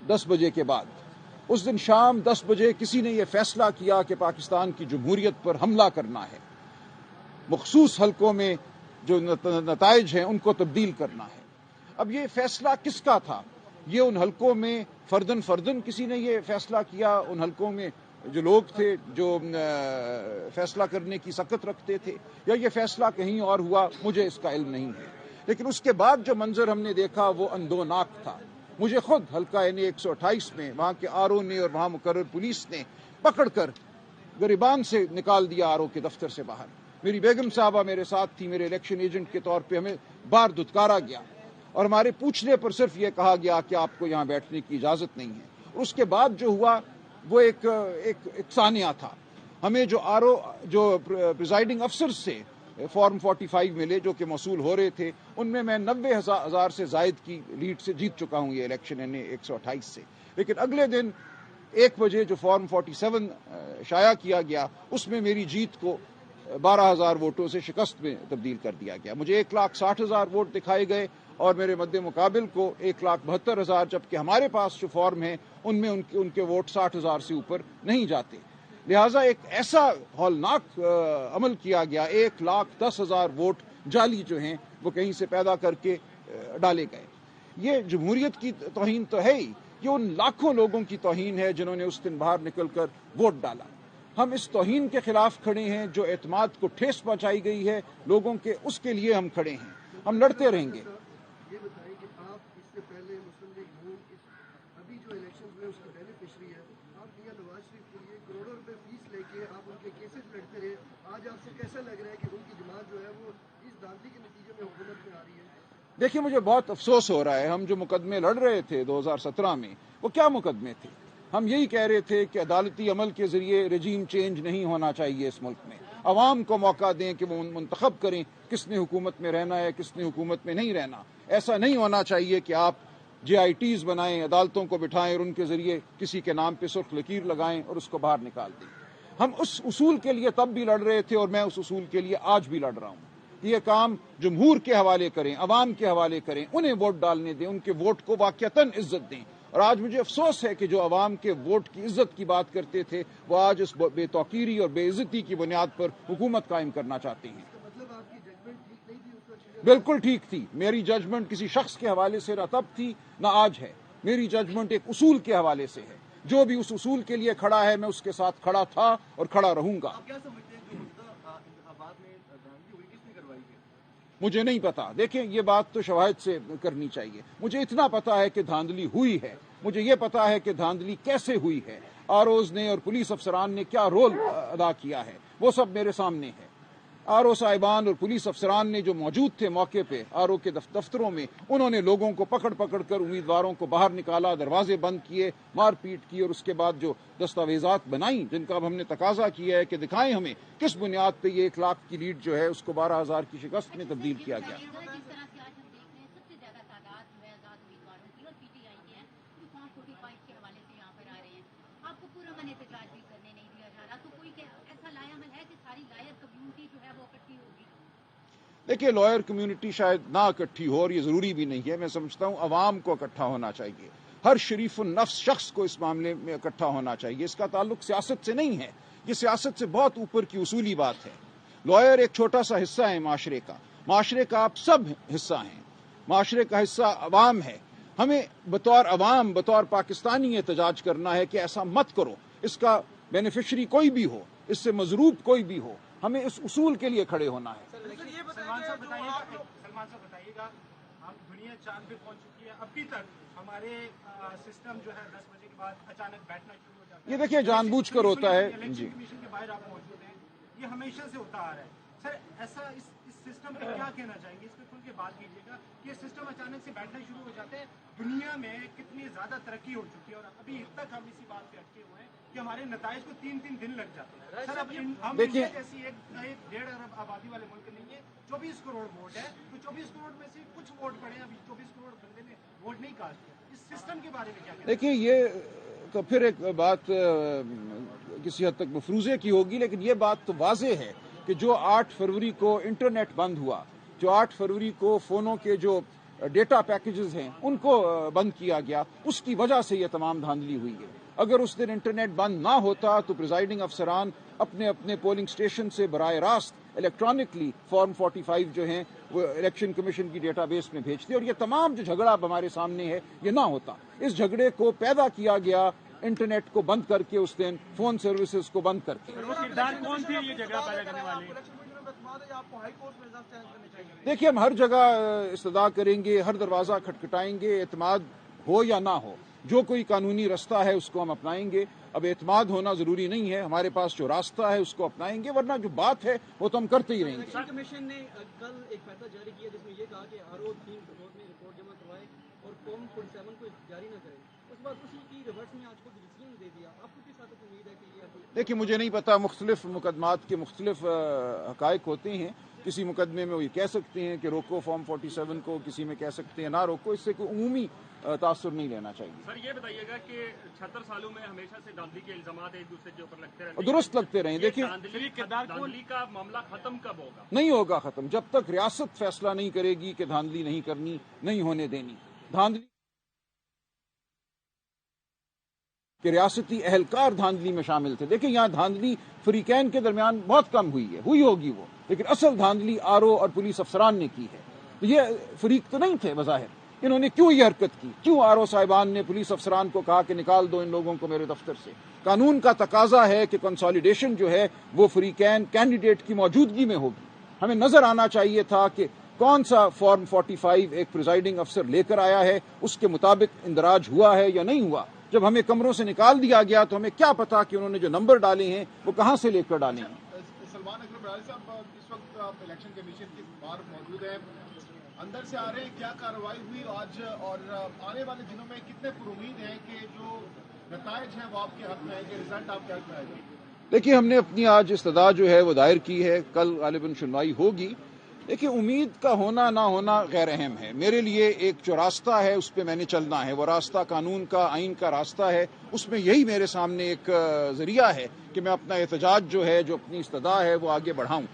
10 بجے کے بعد، اس دن شام 10 بجے کسی نے یہ فیصلہ کیا کہ پاکستان کی جمہوریت پر حملہ کرنا ہے، مخصوص حلقوں میں جو نتائج ہیں ان کو تبدیل کرنا ہے۔ اب یہ فیصلہ کس کا تھا؟ یہ ان حلقوں میں فردن کسی نے یہ فیصلہ کیا، ان حلقوں میں جو لوگ تھے جو فیصلہ کرنے کی سکت رکھتے تھے، یا یہ فیصلہ کہیں اور ہوا؟ مجھے اس کا علم نہیں ہے، لیکن اس کے بعد جو منظر ہم نے دیکھا وہ اندوناک تھا۔ مجھے خود حلقہ N128 میں وہاں کے RO نے اور وہاں مقرر پولیس نے پکڑ کر گریبان سے نکال دیا RO کے دفتر سے باہر۔ میری بیگم صاحبہ میرے ساتھ تھی، میرے الیکشن ایجنٹ کے طور پہ ہمیں بار دھتکارا گیا اور ہمارے پوچھنے پر صرف یہ کہا گیا کہ آپ کو یہاں بیٹھنے کی اجازت نہیں ہے۔ اور اس کے بعد جو ہوا وہ ایک سانحہ تھا۔ ہمیں جو RO جو پریزائڈنگ افسر سے فارم 45 ملے جو کہ موصول ہو رہے تھے، ان میں 90,000 سے زائد کی لیڈ سے جیت چکا ہوں یہ الیکشن N128 سے۔ لیکن اگلے دن 1 بجے جو فارم 47 شائع کیا گیا، اس میں میری جیت کو 12,000 ووٹوں سے شکست میں تبدیل کر دیا گیا۔ مجھے 1,60,000 ووٹ دکھائے گئے اور میرے مد مقابل کو 1,72,000، جبکہ ہمارے پاس جو فارم ہیں ان میں ان کے ووٹ 60,000 سے اوپر نہیں جاتے۔ لہٰذا ایک ایسا ہولناک عمل کیا گیا، 1,10,000 ووٹ جعلی جو ہیں وہ کہیں سے پیدا کر کے ڈالے گئے۔ یہ جمہوریت کی توہین تو ہے ہی، یہ ان لاکھوں لوگوں کی توہین ہے جنہوں نے اس دن باہر نکل کر ووٹ ڈالا۔ ہم اس توہین کے خلاف کھڑے ہیں، جو اعتماد کو ٹھیس پہنچائی گئی ہے لوگوں کے، اس کے لیے ہم کھڑے ہیں، ہم لڑتے رہیں گے۔ یہ بتائیں کہ آپ اس سے پہلے مسلم لیگ نون ابھی جو الیکشن میں اس کی بینیفیشری ہے، آپ میاں نواز شریف کے لیے کروڑوں روپے فیس لے کے آپ ان کے کیسز لڑتے رہے، آج آپ کو کیسا لگ رہا ہے کہ ان کی جماعت جو ہے وہ اس دھاندلی کے نتیجے میں حکومت میں آ رہی ہے؟ دیکھیے مجھے بہت افسوس ہو رہا ہے، ہم جو مقدمے لڑ رہے تھے 2017 میں وہ کیا مقدمے تھے؟ ہم یہی کہہ رہے تھے کہ عدالتی عمل کے ذریعے رجیم چینج نہیں ہونا چاہیے اس ملک میں، عوام کو موقع دیں کہ وہ منتخب کریں کس نے حکومت میں رہنا ہے، کس نے حکومت میں نہیں رہنا۔ ایسا نہیں ہونا چاہیے کہ آپ JITs بنائیں، عدالتوں کو بٹھائیں اور ان کے ذریعے کسی کے نام پہ سرخ لکیر لگائیں اور اس کو باہر نکال دیں۔ ہم اس اصول کے لیے تب بھی لڑ رہے تھے اور میں اس اصول کے لیے آج بھی لڑ رہا ہوں۔ یہ کام جمہور کے حوالے کریں، عوام کے حوالے کریں، انہیں ووٹ ڈالنے دیں، ان کے ووٹ کو واقعتاً عزت دیں۔ اور آج مجھے افسوس ہے کہ جو عوام کے ووٹ کی عزت کی بات کرتے تھے وہ آج اس بے توقیری اور بے عزتی کی بنیاد پر حکومت قائم کرنا چاہتے ہیں۔ مطلب آپ کی ججمنٹ ٹھیک نہیں تھی اس وقت؟ بالکل ٹھیک تھی، میری ججمنٹ کسی شخص کے حوالے سے نہ تب تھی نہ آج ہے، میری ججمنٹ ایک اصول کے حوالے سے ہے۔ جو بھی اس اصول کے لیے کھڑا ہے میں اس کے ساتھ کھڑا تھا اور کھڑا رہوں گا۔ آپ کیا سمجھتے ہیں جو انتخابات میں دھاندلی ہوئی کس نے کروائی ہے؟ مجھے نہیں پتا، دیکھیں یہ بات تو شواہد سے کرنی چاہیے۔ مجھے اتنا پتا ہے کہ دھاندلی ہوئی ہے، مجھے یہ پتا ہے کہ دھاندلی کیسے ہوئی ہے، ROs نے اور پولیس افسران نے کیا رول ادا کیا ہے، وہ سب میرے سامنے ہے۔ RO صاحبان اور پولیس افسران نے جو موجود تھے موقع پہ RO کے دفتروں میں، انہوں نے لوگوں کو پکڑ کر امیدواروں کو باہر نکالا، دروازے بند کیے، مار پیٹ کی، اور اس کے بعد جو دستاویزات بنائیں جن کا اب ہم نے تقاضا کیا ہے کہ دکھائیں ہمیں کس بنیاد پہ یہ 1 لاکھ کی لیڈ جو ہے اس کو 12,000 کی شکست میں تبدیل کیا گیا۔ دیکھیے لائر کمیونٹی شاید نہ اکٹھی ہو، اور یہ ضروری بھی نہیں ہے۔ میں سمجھتا ہوں عوام کو اکٹھا ہونا چاہیے، ہر شریف النفس شخص کو اس معاملے میں اکٹھا ہونا چاہیے۔ اس کا تعلق سیاست سے نہیں ہے، یہ سیاست سے بہت اوپر کی اصولی بات ہے۔ لائر ایک چھوٹا سا حصہ ہے معاشرے کا، معاشرے کا آپ سب حصہ ہیں، معاشرے کا حصہ عوام ہے۔ ہمیں بطور عوام، بطور پاکستانی احتجاج کرنا ہے کہ ایسا مت کرو، اس کا بینیفیشری کوئی بھی ہو، اس سے مضروب کوئی بھی ہو، ہمیں اس اصول کے لیے کھڑے ہونا ہے۔ سلمان صاحب بتائیے گا، ہم دنیا چاند پہ پہنچ چکی ہے، ابھی تک ہمارے سسٹم جو ہے 10 بجے کے بعد اچانک بیٹھنا شروع ہو جاتا ہے۔ یہ دیکھیں جان بوجھ کر ہوتا ہے الیکشن کمیشن کے باہر آپ موجود ہیں، یہ ہمیشہ سے ہوتا آ رہا ہے۔ سر ایسا اس سسٹم پہ کیا کہنا چاہیں گے؟ اس پہ کھل کے بات کیجیے گا کہ یہ سسٹم اچانک سے بیٹھنا شروع ہو جاتے ہیں۔ دنیا میں کتنی زیادہ ترقی ہو چکی ہے اور ابھی تک ہم اسی بات پہ اٹکے ہوئے ہیں کہ ہمارے نتائج کو 3 دن لگ جاتے ہیں۔ سر اب ہم انڈیا جیسی ایک 1.5 ارب آبادی والے ملک نہیں ہے، 24 کروڑ ووٹ ہے، تو 24 کروڑ میں سے کچھ ووٹ پڑے ہیں، ابھی 24 کروڑ بندے نے ووٹ نہیں کاسٹ کیا۔ اس سسٹم کے بارے میں کیا کہنا؟ دیکھیے یہ تو پھر ایک بات کسی حد تک مفروضے کی ہوگی، لیکن یہ بات تو واضح ہے کہ جو 8 فروری کو انٹرنیٹ بند ہوا، جو 8 فروری کو فونوں کے جو ڈیٹا پیکیجز ہیں ان کو بند کیا گیا. اس کی وجہ سے یہ تمام دھاندلی ہوئی ہے. اگر اس دن انٹرنیٹ بند نہ ہوتا تو پریزائڈنگ افسران اپنے اپنے پولنگ اسٹیشن سے براہ راست الیکٹرانکلی فارم 45 جو ہیں وہ الیکشن کمیشن کی ڈیٹا بیس میں بھیجتے اور یہ تمام جو جھگڑا ہمارے سامنے ہے یہ نہ ہوتا. اس جھگڑے کو پیدا کیا گیا انٹرنیٹ کو بند کر کے, اس دن فون سروسز کو بند کر کے. دیکھیے ہم ہر جگہ استدعا کریں گے, ہر دروازہ کھٹکھٹائیں گے. اعتماد ہو یا نہ ہو, جو کوئی قانونی راستہ ہے اس کو ہم اپنائیں گے. اب اعتماد ہونا ضروری نہیں ہے, ہمارے پاس جو راستہ ہے اس کو اپنائیں گے, ورنہ جو بات ہے وہ تو ہم کرتے ہی رہیں گے. الیکشن کمیشن نے کل ایک فیصلہ جاری کیا جس میں یہ کہا کہ RO 3 میں رپورٹ جمع کروائے اور فارم 47 کو جاری نہ کرے. اس بعد اسی کی ریورس میں آج کو ڈیسیژن دے دیا. آپ کو کس حد تک امید ہے کہ یہ دیکھیے مجھے نہیں پتا, مختلف مقدمات کے مختلف حقائق ہوتے ہیں. کسی مقدمے میں وہ یہ کہہ سکتے ہیں کہ روکو فارم 47 کو, کسی میں کہہ سکتے ہیں نہ روکو. اس سے کوئی عمومی تاثر نہیں لینا چاہیے. سر یہ بتائیے گا کہ 76 سالوں میں ہمیشہ سے دھاندلی کے الزامات ایک دوسرے کے اوپر لگتے رہتے ہیں, درست لگتے رہیں. دیکھیے دھاندلی کا معاملہ ختم کب ہوگا؟ نہیں ہوگا ختم جب تک ریاست فیصلہ نہیں کرے گی کہ دھاندلی نہیں کرنی, نہیں ہونے دینی. دھاندلی کہ ریاستی اہلکار دھاندلی میں شامل تھے. دیکھیں یہاں دھاندلی فریقین کے درمیان بہت کم ہوئی ہے, ہوئی ہوگی وہ, لیکن اصل دھاندلی RO اور پولیس افسران نے کی ہے. تو یہ فریق تو نہیں تھے بظاہر, انہوں نے کیوں یہ حرکت کی؟ کیوں RO صاحبان نے پولیس افسران کو کہا کہ نکال دو ان لوگوں کو میرے دفتر سے؟ قانون کا تقاضا ہے کہ کنسالیڈیشن جو ہے وہ فریقین کینڈیڈیٹ کی موجودگی میں ہوگی. ہمیں نظر آنا چاہیے تھا کہ کون سا فارم 45 ایک پریزائڈنگ افسر لے کر آیا ہے, اس کے مطابق اندراج ہوا ہے یا نہیں ہوا. جب ہمیں کمروں سے نکال دیا گیا تو ہمیں کیا پتا کہ انہوں نے جو نمبر ڈالے ہیں وہ کہاں سے لے کر ڈالے ہیں. سلمان اکرم برادری صاحب, اس وقت آپ الیکشن کمیشن کے باہر موجود ہیں, اندر سے آ رہے ہیں, کیا کارروائی ہوئی آج اور آنے والے دنوں میں کتنے پر امید ہیں کہ جو نتائج ہیں وہ آپ کے حق میں آئیں گے, رزلٹ آپ کے حق میں آئے گا؟ دیکھیے ہم نے اپنی آج استدعا جو ہے وہ دائر کی ہے, کل غالباً سنوائی ہوگی. دیکھیے امید کا ہونا نہ ہونا غیر اہم ہے. میرے لیے ایک جو راستہ ہے اس پہ میں نے چلنا ہے, وہ راستہ قانون کا, آئین کا راستہ ہے. اس میں یہی میرے سامنے ایک ذریعہ ہے کہ میں اپنا احتجاج جو ہے, جو اپنی استدعا ہے وہ آگے بڑھاؤں.